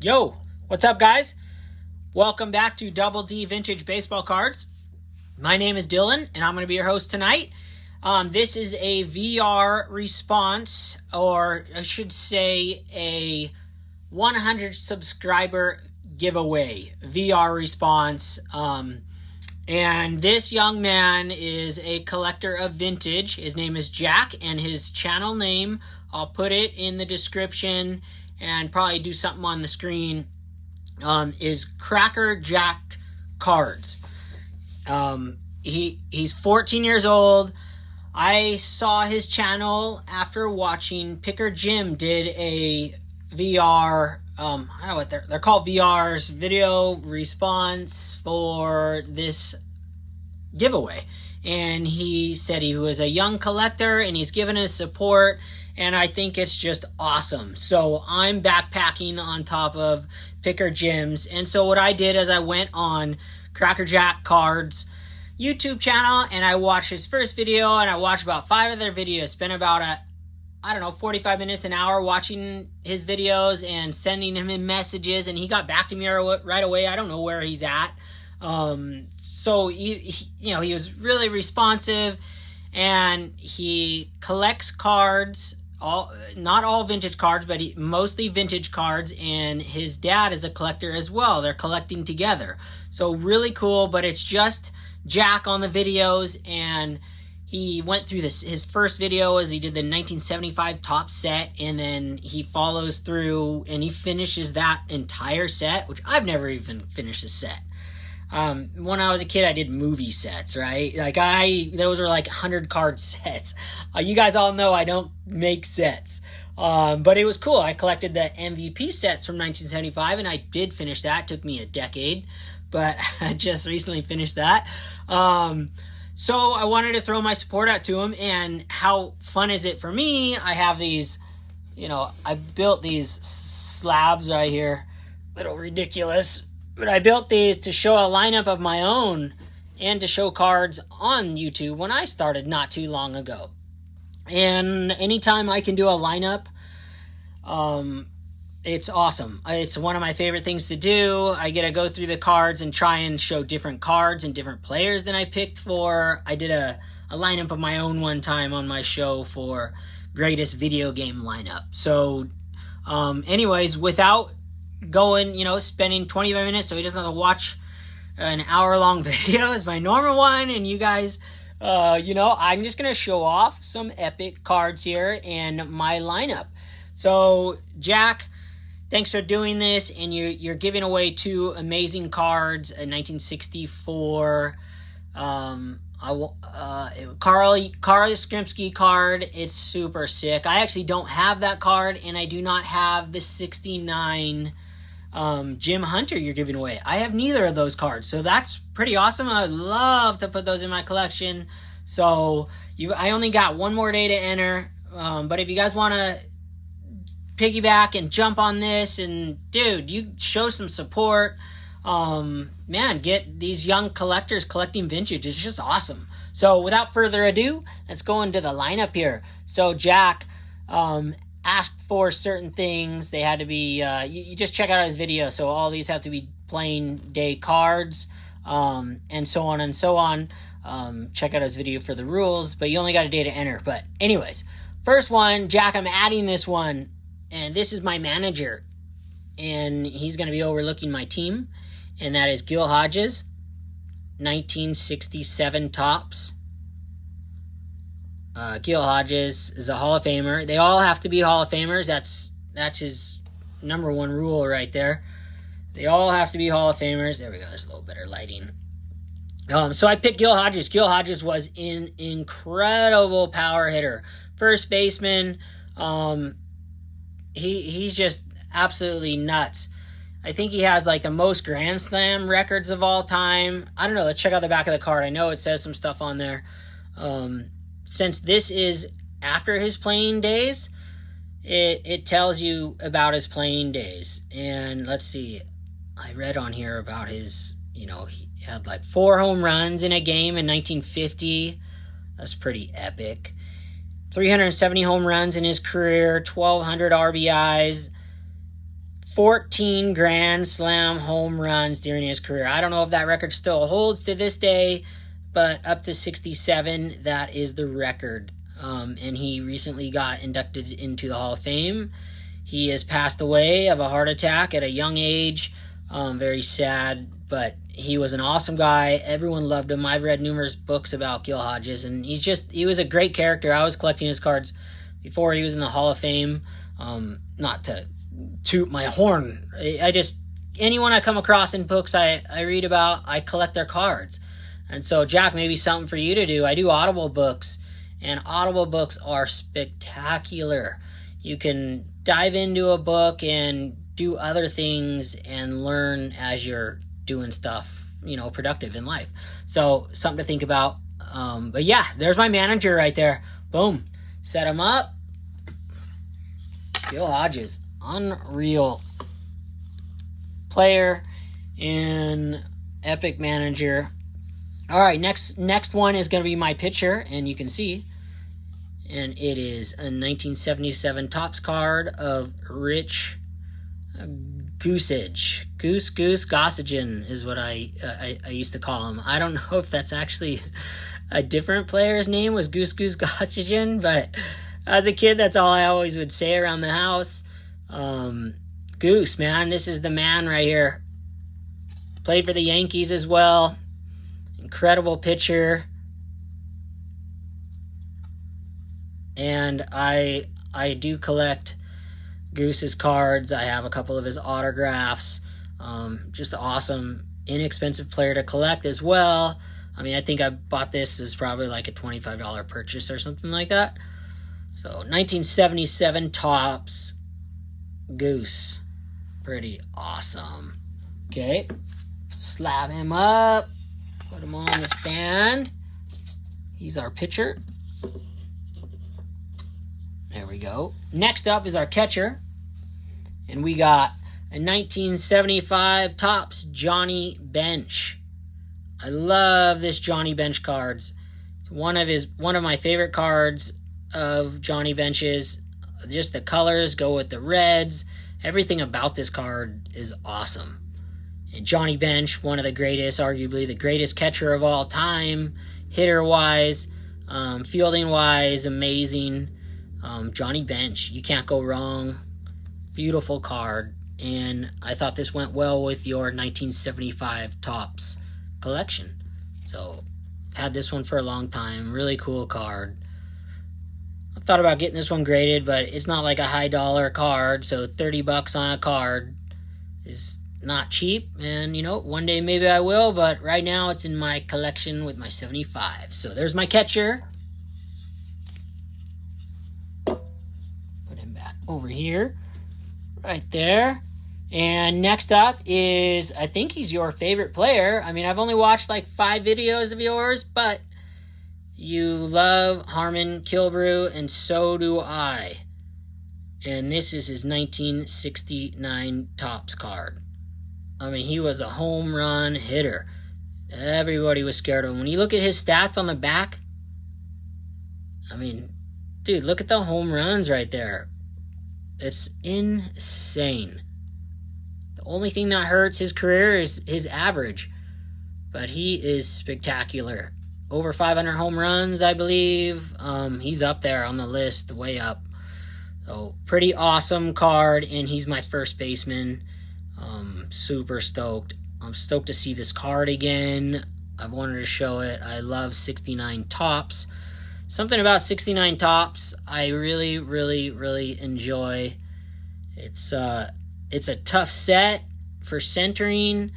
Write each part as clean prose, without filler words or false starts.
Yo, what's up, guys? Welcome back to Double D Vintage Baseball Cards. My name is Dylan, and I'm going to be your host tonight. This is a VR response, or I should say a 100 subscriber giveaway VR response. And this young man is a collector of vintage. His name is Jack, and his channel name, I'll put it in the description and probably do something on the screen, is Cracker Jack Cards. He's 14 years old. I saw his channel after watching Picker Jim did a VR, I don't know what they're called, VR's video response for this giveaway. And he said he was a young collector and he's given his support, and I think it's just awesome. So I'm backpacking on top of Picker Jim's, and so what I did is I went on Cracker Jack Cards YouTube channel and I watched his first video, and I watched about 5 of their videos. Spent about 45 minutes, an hour watching his videos and sending him messages, and he got back to me right away. I don't know where he's at. So he was really responsive, and he collects cards, not all vintage cards, but mostly vintage cards, and his dad is a collector as well. They're collecting together. So really cool, but it's just Jack on the videos, and he went through his first video as he did the 1975 top set, and then he follows through and he finishes that entire set, which I've never even finished a set. When I was a kid, I did movie sets, right? Those were like 100 card sets. You guys all know I don't make sets. But it was cool. I collected the MVP sets from 1975, and I did finish that. It took me a decade, but I just recently finished that. So I wanted to throw my support out to him, and how fun is it for me? I have these, I built these slabs right here. Little ridiculous, but I built these to show a lineup of my own and to show cards on YouTube when I started not too long ago. And anytime I can do a lineup, it's awesome. It's one of my favorite things to do. I get to go through the cards and try and show different cards and different players than I picked for. I did a lineup of my own one time on my show for greatest video game lineup. So anyways, without going, spending 25 minutes so he doesn't have to watch an hour-long video as my normal one, and you guys, I'm just going to show off some epic cards here and my lineup. So, Jack, thanks for doing this, and you're giving away 2 amazing cards, a 1964 Carl Yastrzemski card. It's super sick. I actually don't have that card, and I do not have the 69 Jim Hunter you're giving away. I have neither of those cards, so that's pretty awesome. I'd love to put those in my collection. So I only got one more day to enter, but if you guys want to piggyback and jump on this, and dude, you show some support, man, get these young collectors collecting vintage. It's just awesome. So without further ado, let's go into the lineup here. So Jack asked for certain things. They had to be, you just check out his video. So all these have to be plain day cards, and so on and so on. Check out his video for the rules, but you only got a day to enter. But anyways, first one, Jack, I'm adding this one, and this is my manager, and he's going to be overlooking my team, and that is Gil Hodges, 1967 tops. Gil Hodges is a Hall of Famer. They all have to be Hall of Famers. That's his number one rule right there. They all have to be Hall of Famers. There we go. There's a little better lighting. So I picked Gil Hodges. Gil Hodges was an incredible power hitter. First baseman. He's just absolutely nuts. I think he has like the most Grand Slam records of all time. I don't know. Let's check out the back of the card. I know it says some stuff on there. Since this is after his playing days, it tells you about his playing days. And let's see. I read on here about his, he had like 4 home runs in a game in 1950. That's pretty epic. 370 home runs in his career, 1,200 RBIs, 14 Grand Slam home runs during his career. I don't know if that record still holds to this day, but up to 67, that is the record. And he recently got inducted into the Hall of Fame. He has passed away of a heart attack at a young age. Very sad, but he was an awesome guy. Everyone loved him. I've read numerous books about Gil Hodges, and he was a great character. I was collecting his cards before he was in the Hall of Fame. Not to toot my horn. Anyone I come across in books I read about, I collect their cards. And so, Jack, maybe something for you to do. I do Audible books, and Audible books are spectacular. You can dive into a book and do other things and learn as you're doing stuff, productive in life. So, something to think about. But yeah, there's my manager right there. Boom. Set him up. Gil Hodges. Unreal player and epic manager. All right, next one is going to be my pitcher, and you can see, and it is a 1977 Topps card of Rich Gossage. Gossage is what I used to call him. I don't know if that's actually a different player's name was Gossage, but as a kid, that's all I always would say around the house. Goose, man, this is the man right here. Played for the Yankees as well. Incredible pitcher. And I do collect Goose's cards. I have a couple of his autographs. Just an awesome, inexpensive player to collect as well. I mean, I think I bought this as probably like a $25 purchase or something like that. So 1977 Topps Goose. Pretty awesome. Okay. Slab him up. Put him on the stand. He's our pitcher. There we go. Next up is our catcher. And we got a 1975 Topps Johnny Bench. I love this Johnny Bench cards. It's one of my favorite cards of Johnny Bench's. Just the colors go with the reds. Everything about this card is awesome. And Johnny Bench, one of the greatest, arguably the greatest catcher of all time, hitter-wise, fielding-wise, amazing. Johnny Bench, you can't go wrong. Beautiful card. And I thought this went well with your 1975 Topps collection. So, had this one for a long time. Really cool card. I thought about getting this one graded, but it's not like a high dollar card, so $30 on a card is not cheap. And, one day maybe I will, but right now it's in my collection with my 75. So there's my catcher. Put him back over here. Right there. And next up is, I think he's your favorite player. I mean, I've only watched like 5 videos of yours, but you love Harmon Killebrew, and so do I. And this is his 1969 Topps card. I mean, he was a home run hitter. Everybody was scared of him. When you look at his stats on the back, I mean, dude, look at the home runs right there. It's insane. The only thing that hurts his career is his average. But he is spectacular. Over 500 home runs, I believe. He's up there on the list, way up. So, pretty awesome card, and he's my first baseman. Super stoked. I'm stoked to see this card again. I've wanted to show it. I love 69 Topps. Something about 69 Topps I really, really, really enjoy. It's a tough set for centering,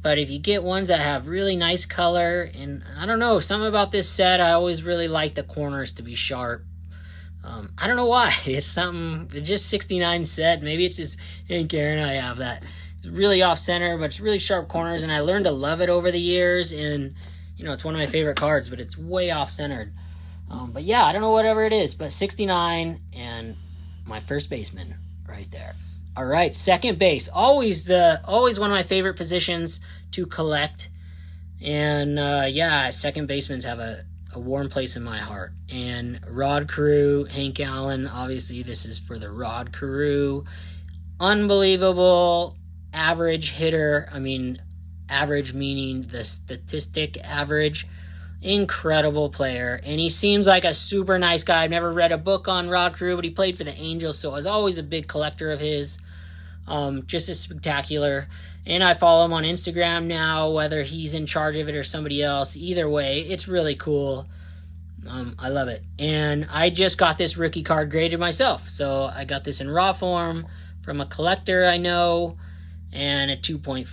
but if you get ones that have really nice color, and I don't know, something about this set, I always really like the corners to be sharp. I don't know why. It's just 69 set. Maybe it's just Hank Aaron I have that. It's really off center, but it's really sharp corners, and I learned to love it over the years, and it's one of my favorite cards, but it's way off centered. But yeah, I don't know, whatever it is, but 69 and my first baseman right there. All right, second base, always one of my favorite positions to collect. And yeah, second basemans have a warm place in my heart. And Rod Carew, Hank Allen, obviously this is for the Rod Carew. unbelievable average hitter. I mean, average meaning the statistic average. Incredible player, and he seems like a super nice guy. I've never read a book on Rod Carew, but he played for the Angels, so I was always a big collector of his. Just as spectacular. And I follow him on Instagram now, whether he's in charge of it or somebody else. Either way, it's really cool. I love it. And I just got this rookie card graded myself. So I got this in raw form from a collector I know, and a 2.5.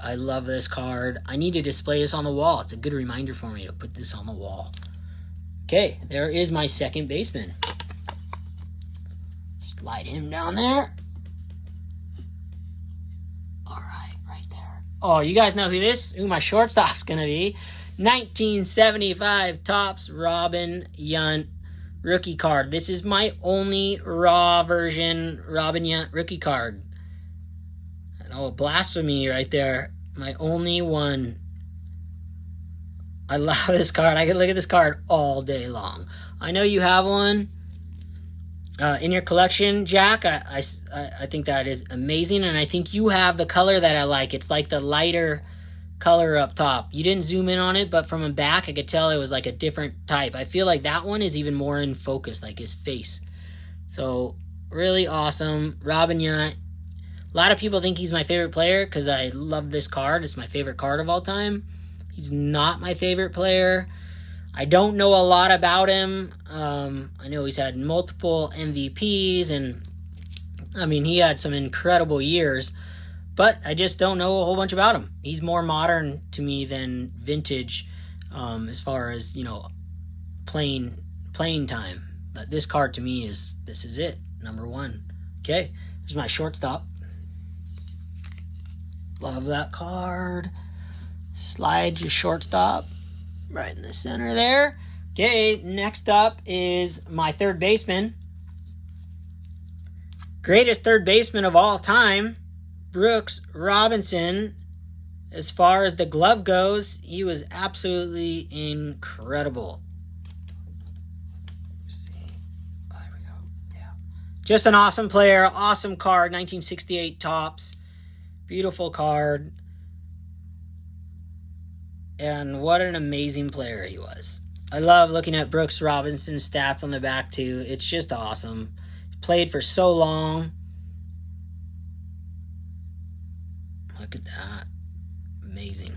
I love this card. I need to display this on the wall. It's a good reminder for me to put this on the wall. Okay, there is my second baseman. Slide him down there. Oh, you guys know who my shortstop's going to be. 1975 Topps Robin Yount rookie card. This is my only raw version Robin Yount rookie card. Oh, blasphemy right there. My only one. I love this card. I could look at this card all day long. I know you have one in your collection, Jack. I think that is amazing, and I think you have the color that I like. It's like the lighter color up top. You didn't zoom in on it, but from the back I could tell it was like a different type. I feel like that one is even more in focus, like his face. So really awesome. Robin Yount. A lot of people think he's my favorite player because I love this card. It's my favorite card of all time. He's not my favorite player. I don't know a lot about him. I know he's had multiple MVPs, and I mean, he had some incredible years, but I just don't know a whole bunch about him. He's more modern to me than vintage, as far as, you know, playing time. But this card to me this is it, number one. Okay, there's my shortstop. Love that card. Slide your shortstop right in the center there. Okay, next up is my third baseman. Greatest third baseman of all time, Brooks Robinson. As far as the glove goes, he was absolutely incredible. Let's see. Oh, there we go. Yeah. Just an awesome player, awesome card, 1968 Topps. Beautiful card. And what an amazing player he was. I love looking at Brooks Robinson's stats on the back too. It's just awesome. Played for so long. Look at that. Amazing.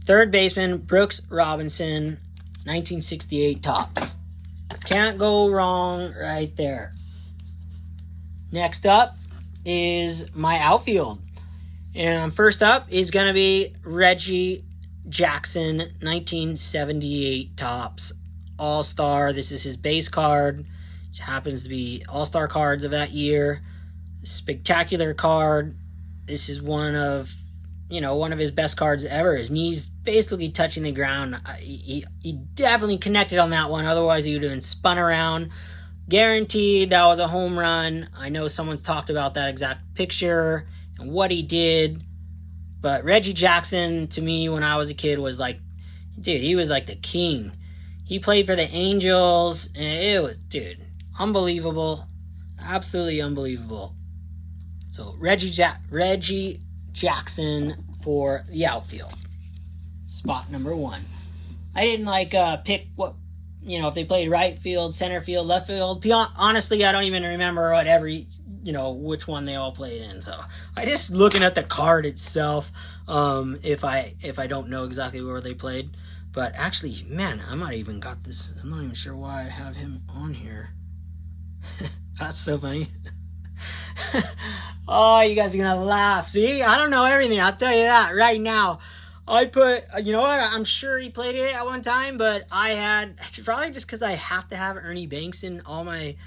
Third baseman, Brooks Robinson, 1968 Topps. Can't go wrong right there. Next up is my outfield. And first up is going to be Reggie Jackson, 1978 Topps All-Star. This is his base card. Which happens to be All-Star cards of that year. Spectacular card. This is one of his best cards ever. His knees basically touching the ground. He definitely connected on that one. Otherwise, he would have been spun around. Guaranteed that was a home run. I know someone's talked about that exact picture and what he did. But Reggie Jackson, to me, when I was a kid, was like, dude, he was like the king. He played for the Angels, and it was, dude, unbelievable. Absolutely unbelievable. So, Reggie Jackson for the outfield. Spot number one. I didn't pick what, if they played right field, center field, left field. Honestly, I don't even remember which one they all played in. So I just looking at the card itself, if I don't know exactly where they played. But actually, man, I might even got this. I'm not even sure why I have him on here. That's so funny. Oh, you guys are gonna laugh. See, I don't know everything. I'll tell you that right now. I put, you know what? I'm sure he played it at one time, but I had, probably just because I have to have Ernie Banks in all my,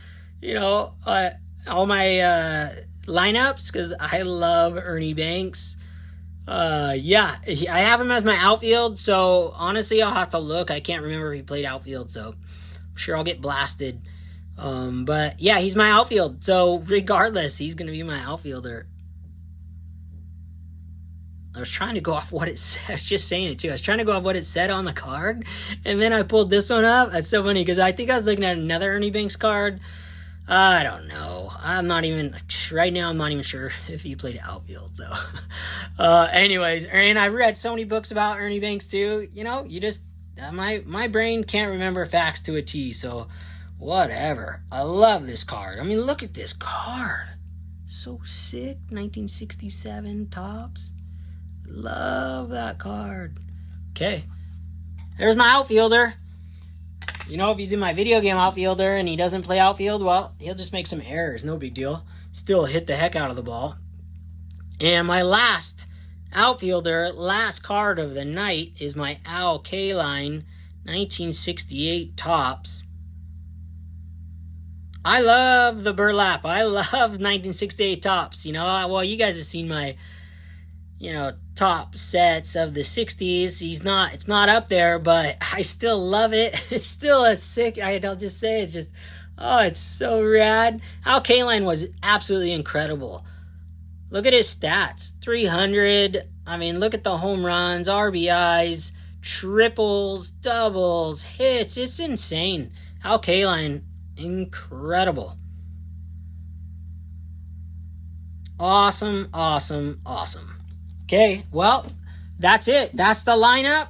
lineups, because I love Ernie Banks. I have him as my outfield, so honestly, I'll have to look. I can't remember if he played outfield, so I'm sure I'll get blasted. But yeah, he's my outfield, so regardless, he's going to be my outfielder. I was trying to go off what it said. I was just saying it too. I was trying to go off what it said on the card, and then I pulled this one up. That's so funny because I think I was looking at another Ernie Banks card. I don't know. I'm not even, right now, I'm not even sure if he played outfield. So, anyways, and I've read so many books about Ernie Banks too. You know, you just, my brain can't remember facts to a T. So, whatever. I love this card. I mean, look at this card. So sick. 1967 tops. Love that card. Okay. There's my outfielder. You know, if he's in my video game outfielder and he doesn't play outfield, well, he'll just make some errors. No big deal. Still hit the heck out of the ball. And my last outfielder, last card of the night, is my Al Kaline 1968 tops. I love the burlap. I love 1968 tops. You know, well, you guys have seen my, you know, top sets of the 60s. It's not up there, but I still love it. It's still a sick, I'll just say it, just, oh, it's so rad. Al Kaline was absolutely incredible. Look at his stats. 300. I mean, look at the home runs, RBIs, triples, doubles, hits. It's insane. Al Kaline, incredible. Awesome, awesome, awesome. Okay, well, that's it. That's the lineup.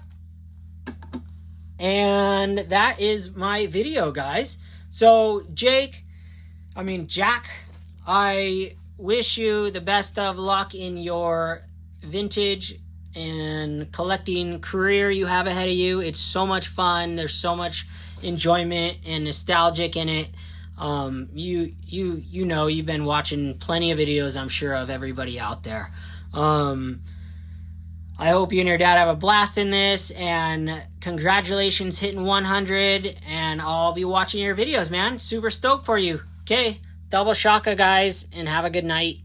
And that is my video, guys. So, Jack, I wish you the best of luck in your vintage and collecting career you have ahead of you. It's so much fun. There's so much enjoyment and nostalgic in it. You know, you've been watching plenty of videos, I'm sure, of everybody out there. I hope you and your dad have a blast in this, and congratulations hitting 100, and I'll be watching your videos, man. Super stoked for you. Okay, double shaka, guys, and have a good night.